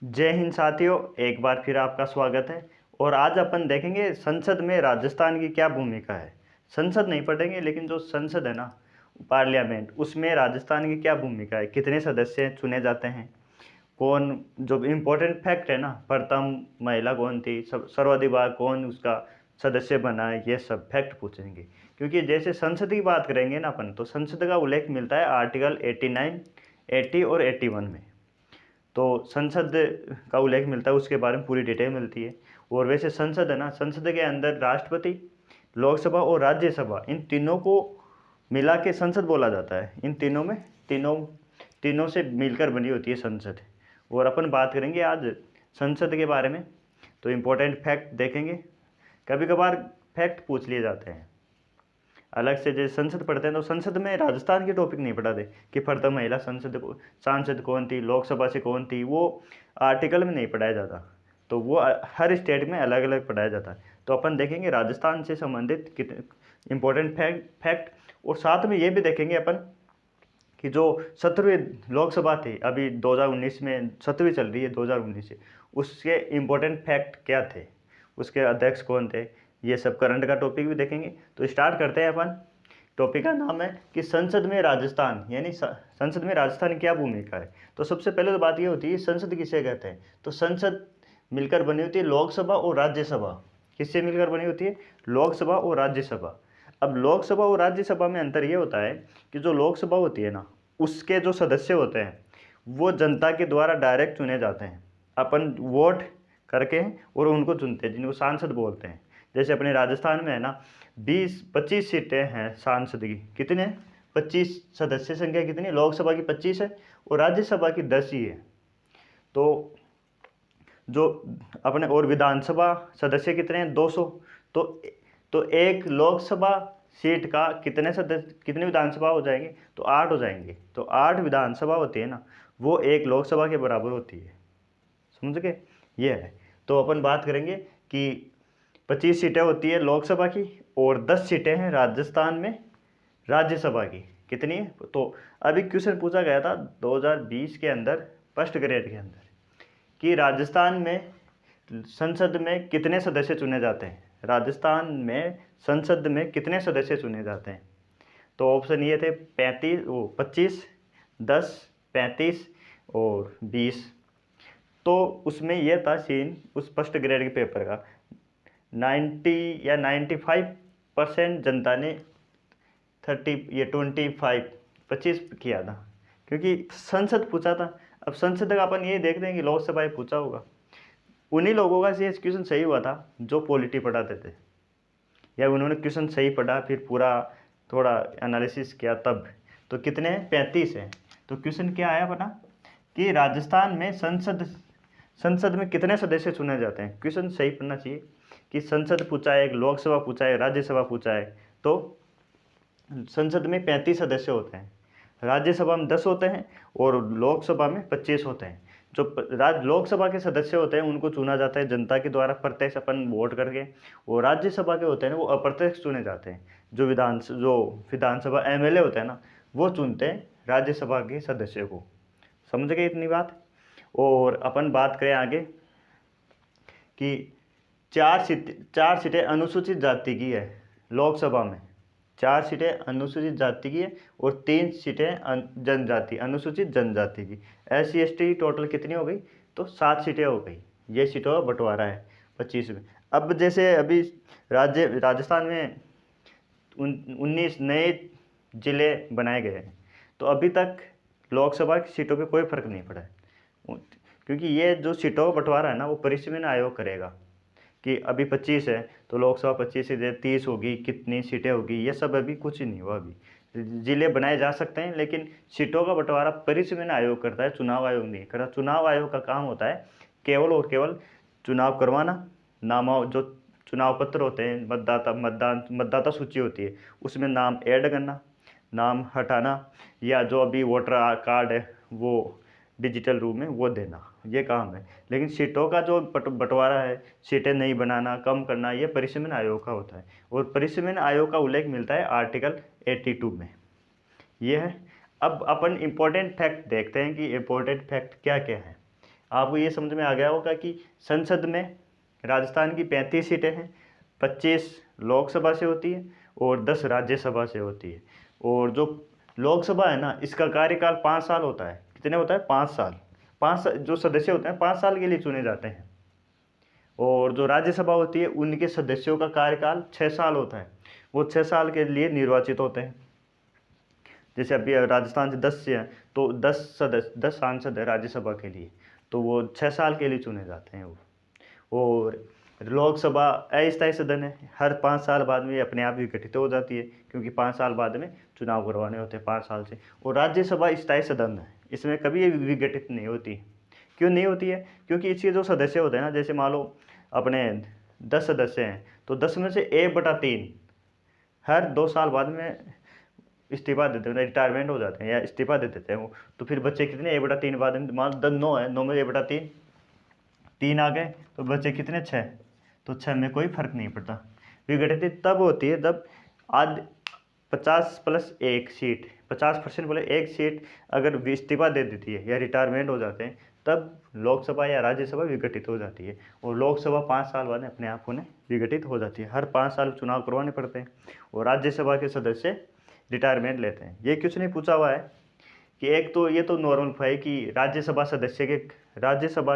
जय हिंद साथियों, एक बार फिर आपका स्वागत है। और आज अपन देखेंगे संसद में राजस्थान की क्या भूमिका है। संसद नहीं पढ़ेंगे, लेकिन जो संसद है ना, पार्लियामेंट, उसमें राजस्थान की क्या भूमिका है, कितने सदस्य चुने जाते हैं, कौन जो इम्पोर्टेंट फैक्ट है ना, प्रथम महिला कौन थी, सर्वाधिक बार कौन उसका सदस्य बना है, ये सब फैक्ट पूछेंगे। क्योंकि जैसे संसद की बात करेंगे ना अपन, तो संसद का उल्लेख मिलता है आर्टिकल 89, 80 और 81 में। तो संसद का उल्लेख मिलता है, उसके बारे में पूरी डिटेल मिलती है। और वैसे संसद है ना, संसद के अंदर राष्ट्रपति, लोकसभा और राज्यसभा, इन तीनों को मिला के संसद बोला जाता है। इन तीनों में तीनों तीनों से मिलकर बनी होती है संसद। और अपन बात करेंगे आज संसद के बारे में, तो इम्पोर्टेंट फैक्ट देखेंगे। कभी कभार फैक्ट पूछ लिए जाते हैं अलग से, जैसे संसद पढ़ते हैं तो संसद में राजस्थान के टॉपिक नहीं पढ़ाते कि प्रथम महिला सांसद कौन थी, लोकसभा से कौन थी, वो आर्टिकल में नहीं पढ़ाया जाता। तो वो हर स्टेट में अलग अलग पढ़ाया जाता है। तो अपन देखेंगे राजस्थान से संबंधित कितने इम्पोर्टेंट फैक्ट। और साथ में ये भी देखेंगे अपन कि जो 17वीं लोकसभा थी, अभी 2019 में 17वीं चल रही है, 2019 से, उसके इम्पोर्टेंट फैक्ट क्या थे, उसके अध्यक्ष कौन थे, ये सब करंट का टॉपिक भी देखेंगे। तो स्टार्ट करते हैं अपन। टॉपिक का नाम है कि संसद में राजस्थान, यानी संसद में राजस्थान की क्या भूमिका है। तो सबसे पहले तो बात ये होती है संसद किसे कहते हैं। तो संसद मिलकर बनी होती है लोकसभा और राज्यसभा। किससे मिलकर बनी होती है? लोकसभा और राज्यसभा। अब लोकसभा और राज्यसभा में अंतर ये होता है कि जो लोकसभा होती है ना, उसके जो सदस्य होते हैं वो जनता के द्वारा डायरेक्ट चुने जाते हैं। अपन वोट करके और उनको चुनते हैं, जिनको सांसद बोलते हैं। जैसे अपने राजस्थान में है ना, 20-25 सीटें हैं सांसद की। कितने? 25 सदस्य संख्या कितनी? लोकसभा की 25 है और राज्यसभा की 10 ही है। तो जो अपने और विधानसभा सदस्य कितने हैं? 200। तो तो एक लोकसभा सीट का कितने सदस्य, कितनी विधानसभा हो जाएंगे? तो 8 हो जाएंगे। तो 8 विधानसभा होती है ना, वो एक लोकसभा के बराबर होती है। समझ गए? ये है। तो अपन बात करेंगे कि 25 सीटें होती है लोकसभा की और 10 सीटें हैं राजस्थान में राज्यसभा की। कितनी है? तो अभी क्वेश्चन पूछा गया था 2020 के अंदर, फर्स्ट ग्रेड के अंदर, कि राजस्थान में संसद में कितने सदस्य चुने जाते हैं। राजस्थान में संसद में कितने सदस्य चुने जाते हैं? तो ऑप्शन ये थे 25, 10, 35 और 20। तो उसमें यह था सीन उस फर्स्ट ग्रेड के पेपर का, 90 या 95% जनता ने 25 किया था, क्योंकि संसद पूछा था। अब संसद का अपन ये देखते हैं कि लोकसभा पूछा होगा। उन्हीं लोगों का ये क्वेश्चन सही हुआ था जो पॉलिटी पढ़ाते थे, या उन्होंने क्वेश्चन सही पढ़ा फिर पूरा थोड़ा एनालिसिस किया तब। तो कितने हैं? 35 हैं। तो क्वेश्चन क्या आया बना कि राजस्थान में संसद में कितने सदस्य चुने जाते हैं। क्वेश्चन सही पढ़ना चाहिए कि संसद पूछा है, लोकसभा पूछा है, राज्यसभा पूछा है। तो संसद में 35 सदस्य होते हैं, राज्यसभा में 10 होते हैं और लोकसभा में 25 होते हैं। जो लोकसभा के सदस्य होते हैं उनको चुना जाता है जनता के द्वारा प्रत्यक्ष अपन वोट करके, और राज्यसभा के होते हैं वो अप्रत्यक्ष चुने जाते हैं। जो विधानसभा एमएलए होते हैं ना, वो चुनते हैं राज्यसभा के सदस्य को। समझ गए इतनी बात? और अपन बात करें आगे कि 4 सीटें अनुसूचित जाति की है लोकसभा में। 4 सीटें अनुसूचित जाति की है और 3 सीटें जनजाति, अनुसूचित जनजाति की। SC ST टोटल कितनी हो गई? तो 7 सीटें हो गई। ये सीटों का बंटवारा है 25 में। अब जैसे अभी राजस्थान में 19 नए जिले बनाए गए हैं, तो अभी तक लोकसभा की सीटों पे कोई फर्क नहीं पड़ा है, क्योंकि ये जो सीटों का बंटवारा है ना, वो परिसीमन आयोग करेगा कि अभी 25 है तो लोकसभा 25 से 30 होगी, कितनी सीटें होगी, ये सब अभी कुछ ही नहीं हुआ। अभी जिले बनाए जा सकते हैं, लेकिन सीटों का बंटवारा परिसीमन आयोग करता है, चुनाव आयोग नहीं करता। चुनाव आयोग का काम होता है केवल और केवल चुनाव करवाना, जो चुनाव पत्र होते हैं, मतदाता सूची होती है, उसमें नाम ऐड करना, नाम हटाना, या जो अभी वोटर कार्ड है वो डिजिटल रूप में वो देना, ये काम है। लेकिन सीटों का जो बंटवारा है, सीटें नहीं बनाना, कम करना, ये परिसीमन आयोग का होता है। और परिसीमन आयोग का उल्लेख मिलता है आर्टिकल 82 में। ये है। अब अपन इम्पोर्टेंट फैक्ट देखते हैं कि इम्पोर्टेंट फैक्ट क्या क्या है। आपको ये समझ में आ गया होगा कि संसद में राजस्थान की 35 सीटें हैं, 25 लोकसभा से होती है और 10 राज्यसभा से होती है। और जो लोकसभा है ना, इसका कार्यकाल 5 साल होता है। कितने होता है? 5 साल। 5 जो सदस्य होते हैं 5 साल के लिए चुने जाते हैं। और जो राज्यसभा होती है उनके सदस्यों का कार्यकाल 6 साल होता है, वो 6 साल के लिए निर्वाचित होते हैं। जैसे अभी राजस्थान से 10 से हैं तो 10 सांसद है राज्यसभा के लिए, तो वो 6 साल के लिए चुने जाते हैं वो। और लोकसभा अस्थायी सदन है, हर 5 साल बाद में ये अपने आप विघटित हो जाती है, क्योंकि 5 साल बाद में चुनाव करवाने होते हैं 5 साल से। और राज्यसभा स्थायी सदन है, इसमें कभी ये विघटित नहीं होती। क्यों नहीं होती है? क्योंकि इसके जो सदस्य होते हैं ना, जैसे मान लो अपने 10 सदस्य हैं तो 10 में से 1/3 हर 2 साल बाद में इस्तीफा देते हैं, रिटायरमेंट हो जाते हैं या इस्तीफा दे देते हैं वो। तो फिर बच्चे कितने? 1/3 बाद में, मान 9 है, 9 में 1/3 3 आ गए, तो बच्चे कितने? 6। तो 6 में कोई फर्क नहीं पड़ता। विघटित तब होती है जब आज 50+1 सीट, 50% बोले 1 सीट अगर इस्तीफा दे देती है या रिटायरमेंट हो जाते हैं, तब लोकसभा या राज्यसभा विघटित हो जाती है। और लोकसभा 5 साल बाद अपने आप होने विघटित हो जाती है। हर 5 साल चुनाव करवाने पड़ते हैं और राज्यसभा के सदस्य रिटायरमेंट लेते हैं। ये कुछ नहीं पूछा हुआ है कि एक तो ये तो नॉर्मल है कि राज्यसभा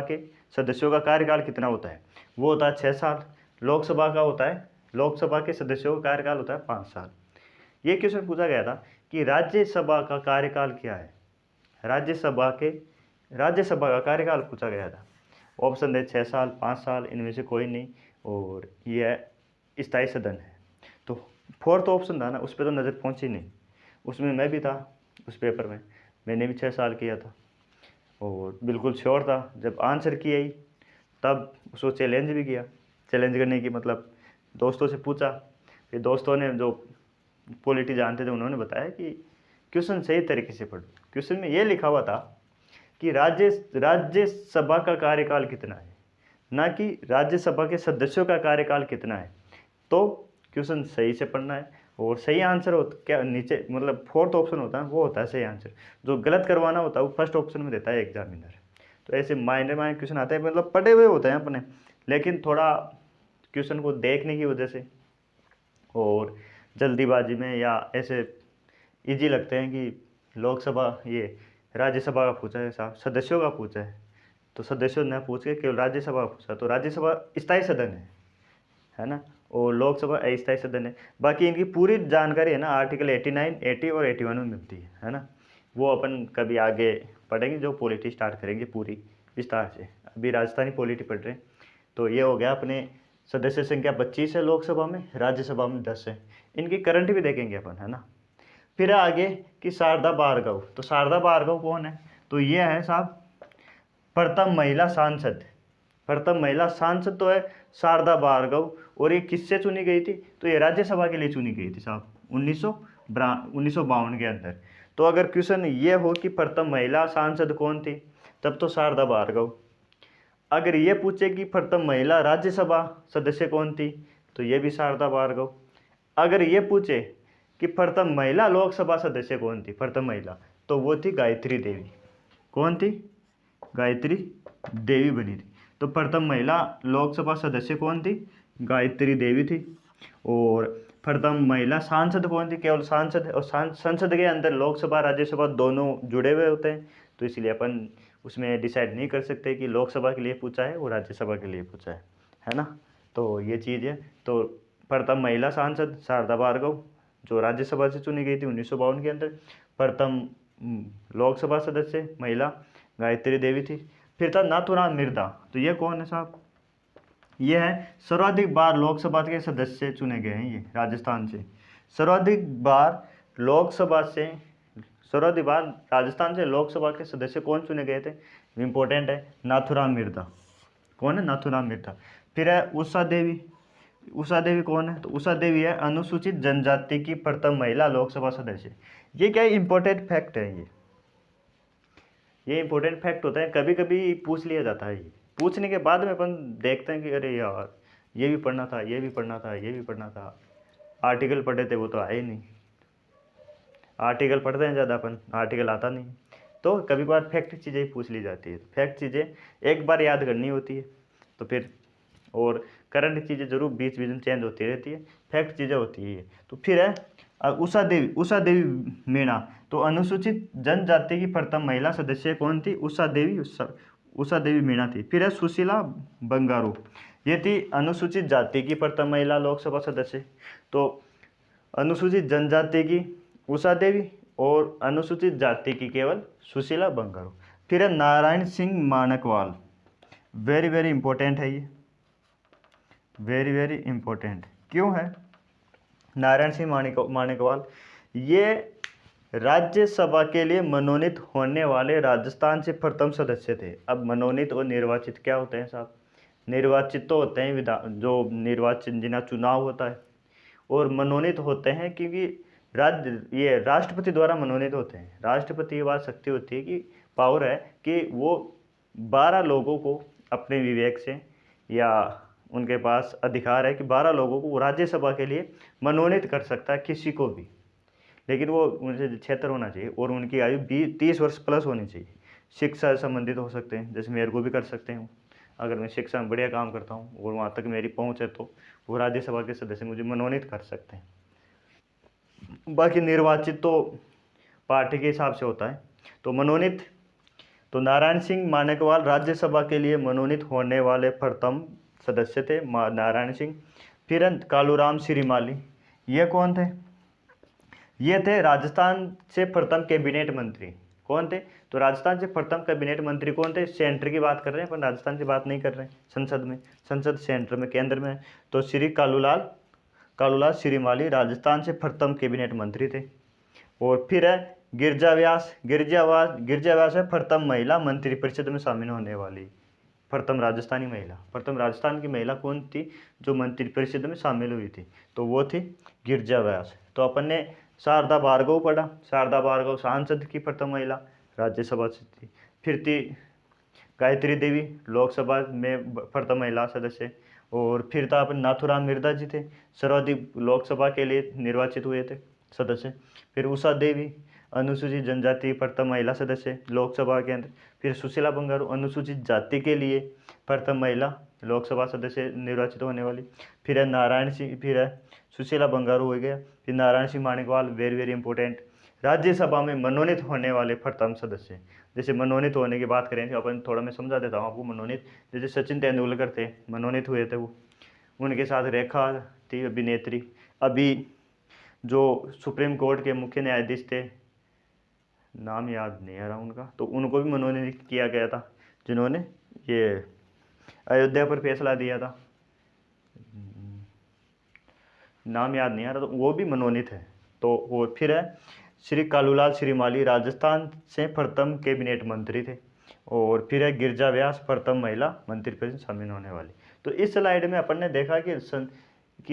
के सदस्यों का कार्यकाल कितना होता है, वो होता है 6 साल। लोकसभा का होता है, लोकसभा के सदस्यों का कार्यकाल होता है 5 साल। ये क्वेश्चन पूछा गया था कि राज्यसभा का कार्यकाल क्या है। राज्यसभा का कार्यकाल पूछा गया था। ऑप्शन दे 6 साल, 5 साल, इनमें से कोई नहीं। और यह स्थायी सदन है। तो फोर्थ ऑप्शन था ना, उस पर तो नज़र पहुंची नहीं। उसमें मैं भी था, उस पेपर में मैंने भी 6 साल किया था और बिल्कुल श्योर था। जब आंसर की आई तब उसको चैलेंज भी किया। चैलेंज करने की मतलब दोस्तों से पूछा, फिर दोस्तों ने जो पॉलिटी जानते थे उन्होंने बताया कि क्वेश्चन सही तरीके से पढ़ो। क्वेश्चन में ये लिखा हुआ था कि राज्यसभा का कार्यकाल कितना है, ना कि राज्यसभा के सदस्यों का कार्यकाल कितना है। तो क्वेश्चन सही से पढ़ना है और सही आंसर हो क्या नीचे, मतलब फोर्थ ऑप्शन होता है वो होता है सही आंसर। जो गलत करवाना होता है वो फर्स्ट ऑप्शन में देता है एग्जामिनर। तो ऐसे माइनर क्वेश्चन आते हैं, मतलब पढ़े हुए होते हैं अपने, लेकिन थोड़ा क्वेश्चन को देखने की वजह से और जल्दीबाजी में या ऐसे इजी लगते हैं कि लोकसभा ये राज्यसभा का पूछा है साहब, सदस्यों का पूछा है, तो सदस्यों ने पूछ के केवल राज्यसभा पूछा। तो राज्यसभा स्थायी सदन है ना, और लोकसभा अस्थायी सदन है। बाकी इनकी पूरी जानकारी है ना आर्टिकल 89, 80 और 81 में मिलती है ना। वो अपन कभी आगे पढ़ेंगे, जो पॉलिटी स्टार्ट करेंगे पूरी विस्तार से। अभी राजस्थानी पॉलिटी पढ़ रहे हैं। तो ये हो गया अपने सदस्य संख्या 25 है लोकसभा में, राज्यसभा में 10 है। इनकी करंट भी देखेंगे अपन, है ना। फिर आगे कि शारदा भार्गव। तो शारदा भार्गव कौन है? तो ये है साहब प्रथम महिला सांसद। प्रथम महिला सांसद तो है शारदा भार्गव। और ये किससे चुनी गई थी? तो ये राज्यसभा के लिए चुनी गई थी साहब 1952 के अंदर। तो अगर क्वेश्चन ये हो कि प्रथम महिला सांसद कौन थी, तब तो शारदा भार्गव। अगर ये पूछे कि प्रथम महिला राज्यसभा सदस्य कौन थी, तो ये भी शारदा भार्गव। अगर ये पूछे कि प्रथम महिला लोकसभा सदस्य कौन थी, प्रथम महिला, तो वो थी गायत्री देवी। कौन थी? गायत्री देवी बनी थी। तो प्रथम महिला लोकसभा सदस्य कौन थी? गायत्री देवी थी। और प्रथम महिला सांसद कौन थी? केवल सांसद। और संसद के अंदर लोकसभा राज्यसभा दोनों जुड़े हुए होते हैं, तो इसलिए अपन उसमें डिसाइड नहीं कर सकते कि लोकसभा के लिए पूछा है और राज्यसभा के लिए पूछा है ना। तो ये चीज़ है। तो प्रथम महिला सांसद शारदा भार्गव, जो राज्यसभा से चुनी गई थी 1952 के अंदर। प्रथम लोकसभा सदस्य महिला गायत्री देवी थी। फिर था नाथुराम मिर्धा। तो ये कौन है साहब? ये है सर्वाधिक बार लोकसभा के सदस्य चुने गए हैं, ये राजस्थान से। सर्वाधिक बार राजस्थान से लोकसभा के सदस्य कौन चुने गए थे? इम्पोर्टेंट है, नाथुराम मिर्धा। कौन है? नाथुराम मिर्धा। फिर है उषा देवी। उषा देवी कौन है? तो उषा देवी है अनुसूचित जनजाति की प्रथम महिला लोकसभा सदस्य। ये क्या इंपॉर्टेंट फैक्ट है, ये इंपॉर्टेंट फैक्ट होता है, कभी कभी पूछ लिया जाता है। ये पूछने के बाद में अपन देखते हैं कि अरे यार ये भी पढ़ना था, ये भी पढ़ना था, ये भी पढ़ना था। आर्टिकल पढ़े थे वो तो आए नहीं। आर्टिकल पढ़ते हैं ज़्यादा अपन, आर्टिकल आता नहीं। तो कभी कभार फैक्ट चीज़ें पूछ ली जाती है। फैक्ट चीज़ें एक बार याद करनी होती है, तो फिर और करंट चीज़ें जरूर बीच बीच में चेंज होती रहती है, फैक्ट चीज़ें होती है। तो फिर है उषा देवी मीणा। तो अनुसूचित जनजाति की प्रथम महिला सदस्य कौन थी? उषा देवी मीणा थी। फिर है सुशीला बंगारू, ये थी अनुसूचित जाति की प्रथम महिला लोकसभा सदस्य। तो अनुसूचित जनजाति की उषा देवी और अनुसूचित जाति की केवल सुशीला बंगारू। फिर है Narayan Singh Mankwal, very very important है ये, वेरी वेरी इंपॉर्टेंट। क्यों है नारायण सिंह माणिकवाल? ये राज्यसभा के लिए मनोनीत होने वाले राजस्थान से प्रथम सदस्य थे। अब मनोनीत और निर्वाचित क्या होते हैं साहब? निर्वाचित तो होते हैं जो निर्वाचित जिन्हें चुनाव होता है, और मनोनीत होते हैं क्योंकि ये राष्ट्रपति द्वारा मनोनीत होते हैं। राष्ट्रपति की बात शक्ति होती है कि पावर है कि वो 12 लोगों को अपने विवेक से, या उनके पास अधिकार है कि 12 लोगों को राज्यसभा के लिए मनोनीत कर सकता है, किसी को भी। लेकिन वो उनसे क्षेत्र होना चाहिए और उनकी आयु 30 वर्ष प्लस होनी चाहिए। शिक्षा से संबंधित हो सकते हैं, जैसे मेरे को भी कर सकते हैं। अगर मैं शिक्षा में बढ़िया काम करता हूँ और वहाँ तक मेरी पहुँच है, तो वो राज्यसभा के सदस्य मुझे मनोनीत कर सकते हैं। बाकी निर्वाचित तो पार्टी के हिसाब से होता है। तो मनोनीत, तो नारायण सिंह माणिकवाल राज्यसभा के लिए मनोनीत होने वाले प्रथम सदस्य थे, नारायण सिंह। फिर कालूराम श्रीमाली, ये कौन थे? ये थे राजस्थान से प्रथम कैबिनेट मंत्री। कौन थे? तो राजस्थान से प्रथम कैबिनेट मंत्री कौन थे? सेंटर की बात कर रहे हैं, पर राजस्थान की बात नहीं कर रहे हैं। संसद में, संसद सेंटर में, केंद्र में। तो श्री कालूलाल श्रीमाली राजस्थान से प्रथम कैबिनेट मंत्री थे। और फिर है गिरिजा व्यास है प्रथम महिला मंत्रिपरिषद में शामिल होने वाली प्रथम राजस्थानी महिला। प्रथम राजस्थान की महिला कौन थी जो मंत्रिपरिषद में शामिल हुई थी? तो वो थी गिरिजा व्यास। तो अपन ने शारदा भार्गव पढ़ा। शारदा भार्गव सांसद की प्रथम महिला, राज्यसभा से थी। फिर थी गायत्री देवी, लोकसभा में प्रथम महिला सदस्य। और फिर था अपन नाथूराम मिर्धा जी थे, सर्वाधिक लोकसभा के लिए निर्वाचित हुए थे सदस्य। फिर उषा देवी, अनुसूचित जनजाति प्रथम महिला सदस्य लोकसभा के अंदर। फिर सुशीला बंगारू, अनुसूचित जाति के लिए प्रथम महिला लोकसभा सदस्य निर्वाचित होने वाली। फिर है नारायण सिंह, फिर है सुशीला बंगारू हो गया। फिर Narayan Singh Manikwal, very very important, Rajya Sabha में मनोनीत होने वाले प्रथम सदस्य। जैसे मनोनीत होने की बात करें तो अपन थोड़ा मैं समझा देता हूँ आपको। मनोनीत, जैसे सचिन तेंदुलकर थे, मनोनीत हुए थे वो। उनके साथ रेखा थी अभिनेत्री। अभी जो सुप्रीम कोर्ट के मुख्य न्यायाधीश थे, नाम याद नहीं आ रहा उनका, तो उनको भी मनोनीत किया गया था, जिन्होंने ये अयोध्या पर फैसला दिया था। नाम याद नहीं आ रहा, तो वो भी मनोनीत है। तो वो फिर है श्री कालूलाल श्रीमाली, राजस्थान से प्रथम कैबिनेट मंत्री थे। और फिर है गिरिजा व्यास, प्रथम महिला मंत्रिपरिषद शामिल होने वाली। तो इस स्लाइड में अपन ने देखा कि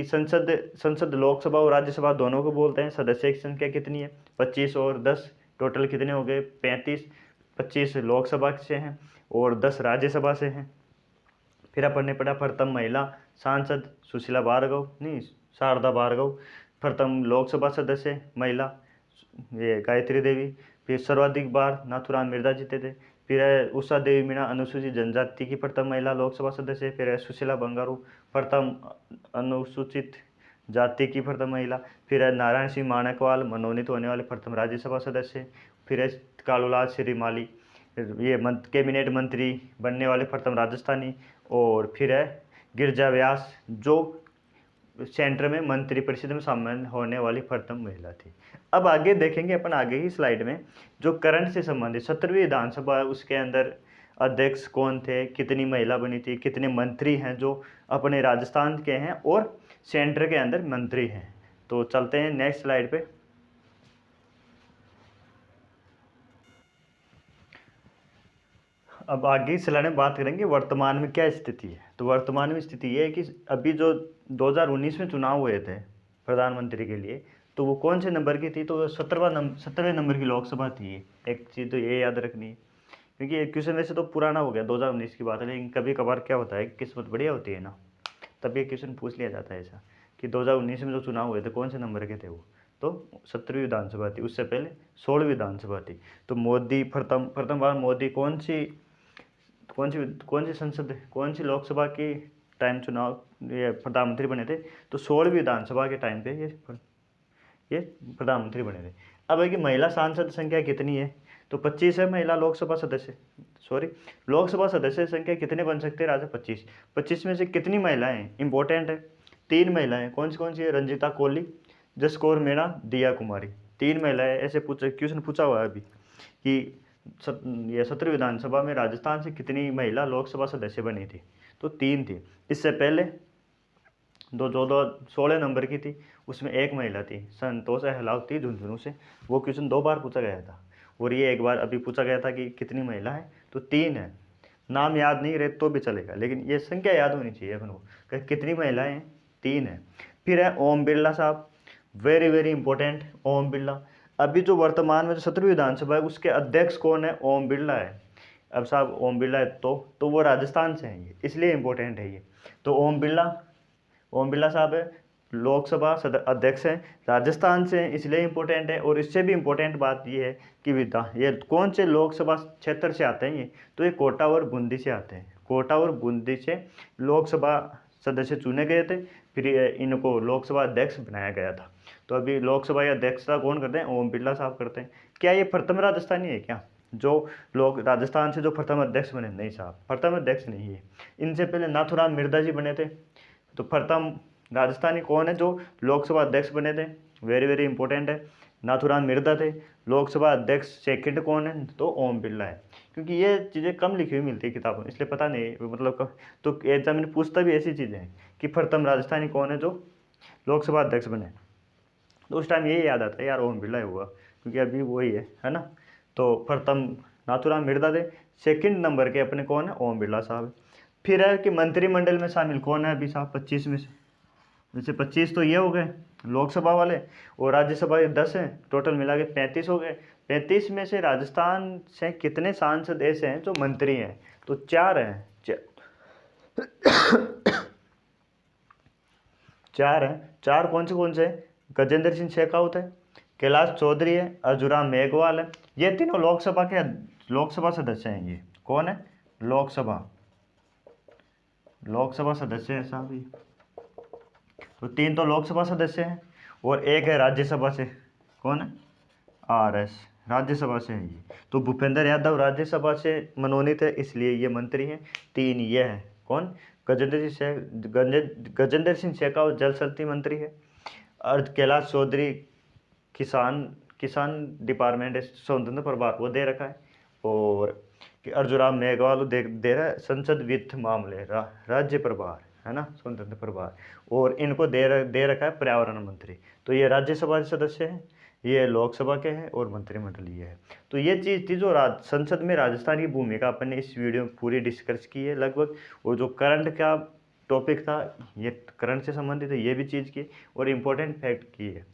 संसद लोकसभा और राज्यसभा दोनों को बोलते हैं। सदस्य की संख्या कितनी है? 25 और 10, टोटल कितने हो गए? 35। 25 लोकसभा से हैं और 10 राज्यसभा से हैं। फिर अपन ने पढ़ा प्रथम महिला सांसद शारदा भार्गव, प्रथम लोकसभा सदस्य महिला ये गायत्री देवी। फिर सर्वाधिक बार नाथूराम मिर्धा जीते थे। फिर है उषा देवी मीणा, अनुसूचित जनजाति की प्रथम महिला लोकसभा सदस्य। फिर है सुशीला बंगारू, प्रथम अनुसूचित जाति की प्रथम महिला। फिर है नारायण सिंह माणिकवाल, मनोनीत होने वाले प्रथम राज्यसभा सदस्य। फिर है कालूलाल श्रीमाली, ये कैबिनेट मंत्री बनने वाले प्रथम राजस्थानी। और फिर है गिरिजा व्यास, जो सेंटर में मंत्रिपरिषद में शामिल होने वाली प्रथम महिला थी। अब आगे देखेंगे अपन, आगे ही स्लाइड में, जो करंट से संबंधित 17वीं विधानसभा है, उसके अंदर अध्यक्ष कौन थे, कितनी महिला बनी थी, कितने मंत्री हैं जो अपने राजस्थान के हैं और सेंटर के अंदर मंत्री हैं। तो चलते हैं नेक्स्ट स्लाइड पे। अब आगे स्लाइड में बात करेंगे वर्तमान में क्या स्थिति है। तो वर्तमान में स्थिति ये है कि अभी जो 2019 में चुनाव हुए थे प्रधानमंत्री के लिए, तो वो कौन से नंबर की थी? तो 17वें नंबर की लोकसभा थी। एक चीज़ तो ये याद रखनी है, क्योंकि ये क्वेश्चन वैसे तो पुराना हो गया, 2019 की बात है, लेकिन कभी कभार क्या होता है, किस्मत बढ़िया होती है ना, तब ये क्वेश्चन पूछ लिया जाता है ऐसा कि 2019 में जो चुनाव हुए थे कौन से नंबर के थे वो। तो 17वीं विधानसभा थी, उससे पहले 16वीं विधानसभा थी। तो मोदी प्रथम बार मोदी कौन सी संसद, कौन सी लोकसभा की टाइम चुनाव ये प्रधानमंत्री बने थे? तो 16वीं विधानसभा के टाइम पे ये प्रधानमंत्री बने थे। अब है कि महिला सांसद संख्या कितनी है? तो 25 है महिला लोकसभा सदस्य। सॉरी, लोकसभा सदस्य संख्या कितने बन सकते हैं राजा? 25। 25 में से कितनी महिलाएं हैं? इंपॉर्टेंट है, 3 महिलाएं। कौन सी है? रंजीता कोहली, जस कौर मीणा, दिया कुमारी। 3 महिलाएं। ऐसे क्वेश्चन पूछा हुआ है अभी कि ये 17वीं विधानसभा में राजस्थान से कितनी महिला लोकसभा सदस्य बनी थी? तो 3 थी। इससे पहले जो 16 नंबर की थी उसमें एक महिला थी, संतोष अहलावत झुंझुनू से। वो क्वेश्चन 2 बार पूछा गया था और ये एक बार अभी पूछा गया था कि कितनी महिला है? तो 3 है। नाम याद नहीं रहे तो भी चलेगा, लेकिन ये संख्या याद होनी चाहिए अपन को, कितनी महिलाएं हैं? 3 है। फिर है ओम बिरला साहब, very very important, Om Birla. अभी जो वर्तमान में जो 17वीं विधानसभा है उसके अध्यक्ष कौन है? ओम बिरला है। अब साहब ओम बिरला है तो वो राजस्थान से हैं, ये इसलिए इंपॉर्टेंट है ये। तो ओम बिरला साहब है, लोकसभा अध्यक्ष हैं, राजस्थान से हैं, इसलिए इम्पोर्टेंट है। और इससे भी इम्पोर्टेंट बात ये है कि ये कौन से लोकसभा क्षेत्र से आते हैं ये? तो ये कोटा और बूंदी से आते हैं। कोटा और बूंदी से लोकसभा सदस्य चुने गए थे, फिर इनको लोकसभा अध्यक्ष बनाया गया था। तो अभी लोकसभा अध्यक्षता कौन करते हैं? ओम बिरला साहब करते हैं। क्या ये प्रथम राजस्थानी है क्या जो लोग राजस्थान से जो प्रथम अध्यक्ष बने? नहीं साहब, प्रथम अध्यक्ष नहीं है। इनसे पहले नाथूराम मिर्धा जी बने थे। तो प्रथम राजस्थानी कौन है जो लोकसभा अध्यक्ष बने थे? वेरी वेरी इंपॉर्टेंट है, नाथूराम मिर्धा थे। लोकसभा अध्यक्ष सेकंड कौन है? तो ओम बिरला है। क्योंकि ये चीज़ें कम लिखी हुई मिलती है किताबों में, इसलिए पता नहीं मतलब तो एग्जाम में पूछता भी ऐसी चीज़ें हैं कि प्रथम राजस्थानी कौन है जो लोकसभा अध्यक्ष बने। तो उस टाइम यही याद आता है यार, ओम बिरला ही हुआ, क्योंकि अभी वही है ना। तो प्रथम नाथूराम मिर्धा थे, सेकंड नंबर के अपने कौन है? ओम बिरला साहब। फिर है कि मंत्रिमंडल में शामिल कौन है अभी साहब 25 में से? जैसे 25 तो ये हो गए लोकसभा वाले, और राज्यसभा के 10 हैं, टोटल मिला के 35 हो गए। 35 में से राजस्थान से कितने सांसद ऐसे हैं जो मंत्री हैं? तो 4 हैं। 4 हैं। 4 कौन से? गजेंद्र सिंह शेखावत है, कैलाश चौधरी है, अर्जुराम मेघवाल है। ये तीनों लोकसभा सदस्य हैं। ये कौन है? लोकसभा सदस्य है साहब ये। तो 3 तो लोकसभा सदस्य हैं और एक है राज्यसभा से। कौन है? RS, राज्यसभा से है ये। तो भूपेंद्र यादव राज्यसभा से मनोनीत है, इसलिए ये मंत्री हैं। 3 ये हैं। कौन? गजेंद्र सिंह शेखावत जल शक्ति मंत्री है। कैलाश चौधरी किसान डिपार्टमेंट स्वतंत्र प्रभार वो दे रखा है। और अर्जुराम मेघवाल दे रहा है संसद वित्त मामले राज्य प्रभार, है ना, स्वतंत्र प्रभार। और इनको दे रखा है पर्यावरण मंत्री। तो ये राज्यसभा के सदस्य हैं, ये लोकसभा के हैं और मंत्रिमंडल ये है। तो ये चीज़ थी जो संसद में राजस्थान की भूमिका अपन ने इस वीडियो में पूरी डिस्कस की है लगभग। और जो करंट का टॉपिक था ये करंट से संबंधित है, ये भी चीज़ की और इम्पोर्टेंट फैक्ट की है।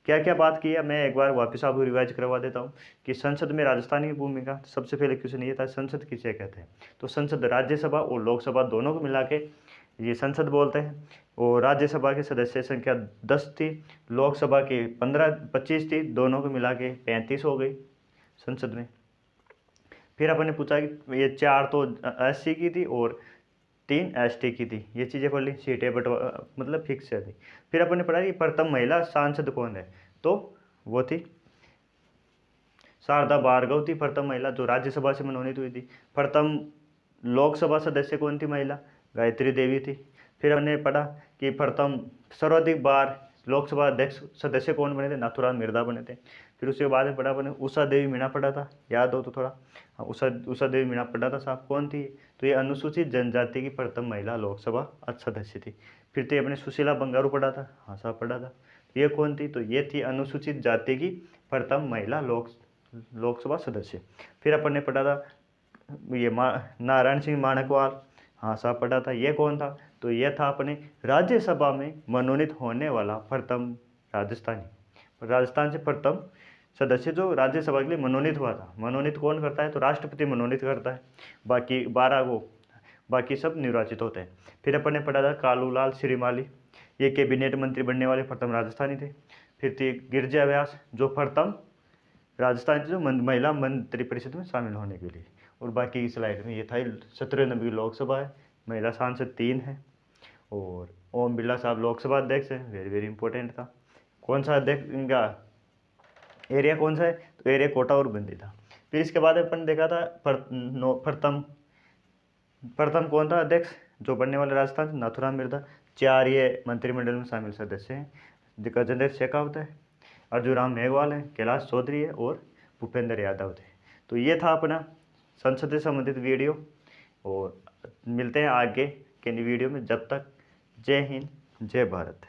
क्या क्या बात की है मैं एक बार वापस आपको रिवाइज करवा देता हूँ कि संसद में राजस्थान की भूमिका। सबसे पहले क्वेश्चन ये था संसद किसे कहते हैं? तो संसद राज्यसभा और लोकसभा दोनों को मिला के ये संसद बोलते हैं। और राज्यसभा की सदस्य संख्या 10 थी, लोकसभा की 25 थी, दोनों को मिला के 35 हो गई संसद में। फिर अपन ने पूछा कि ये 4 तो SC की थी और 3 ST की थी। ये चीज़ें पढ़ ली, सीटें मतलब फिक्स है थी। फिर अपन ने पढ़ा कि प्रथम महिला सांसद कौन है? तो वो थी शारदा भार्गव थी प्रथम महिला जो राज्यसभा से मनोनीत हुई थी। प्रथम लोकसभा सदस्य कौन थी महिला? गायत्री देवी थी। फिर हमने पढ़ा कि प्रथम सर्वाधिक बार लोकसभा अध्यक्ष सदस्य कौन बने थे? नाथूराम मिर्धा बने थे। फिर उसके बाद में पढ़ा अपने उषा देवी मीणा पढ़ा था, याद हो तो थोड़ा। हाँ, उषा देवी मीणा पढ़ा था साहब, कौन थी? तो ये अनुसूचित जनजाति की प्रथम महिला लोकसभा सदस्य थी। फिर तो अपने सुशीला बंगारू पढ़ा था, हाँ साहब पढ़ा था। ये कौन थी? तो ये थी अनुसूचित जाति की प्रथम महिला लोकसभा सदस्य। फिर अपन ने पढ़ा था ये नारायण सिंह माणकवाल, हाँ साहब पढ़ा था। ये कौन था? तो ये था अपने राज्यसभा में मनोनीत होने वाला प्रथम राजस्थान से प्रथम सदस्य जो राज्यसभा के लिए मनोनीत हुआ था। मनोनीत कौन करता है? तो राष्ट्रपति मनोनीत करता है, बाकी सब निर्वाचित होते हैं। फिर अपन ने पढ़ा था कालूलाल श्रीमाली, ये कैबिनेट मंत्री बनने वाले प्रथम राजस्थानी थे। फिर थी गिरिजा व्यास जो प्रथम राजस्थान की जो महिला मंत्री परिषद में शामिल होने के लिए। और बाकी की स्लाइड में ये था 17 नंबर की लोकसभा है, महिला सांसद 3 है। और ओम बिरला साहब लोकसभा अध्यक्ष हैं, वेरी वेरी इंपॉर्टेंट था। कौन सा अध्यक्ष इनका एरिया कौन सा है, तो एरिया कोटा और बूंदी था। फिर इसके बाद अपन देखा था प्रथम कौन था अध्यक्ष जो बनने वाले राजस्थान से, नाथुराम मिर्जा। 4 ये मंत्रिमंडल में शामिल सदस्य हैं, गजेंद्र शेखावत है, अर्जुन मेघवाल है, कैलाश चौधरी है और भूपेंद्र यादव थे। तो ये था अपना संसद से संबंधित वीडियो, और मिलते हैं आगे के वीडियो में। जब तक जय हिंद जय भारत।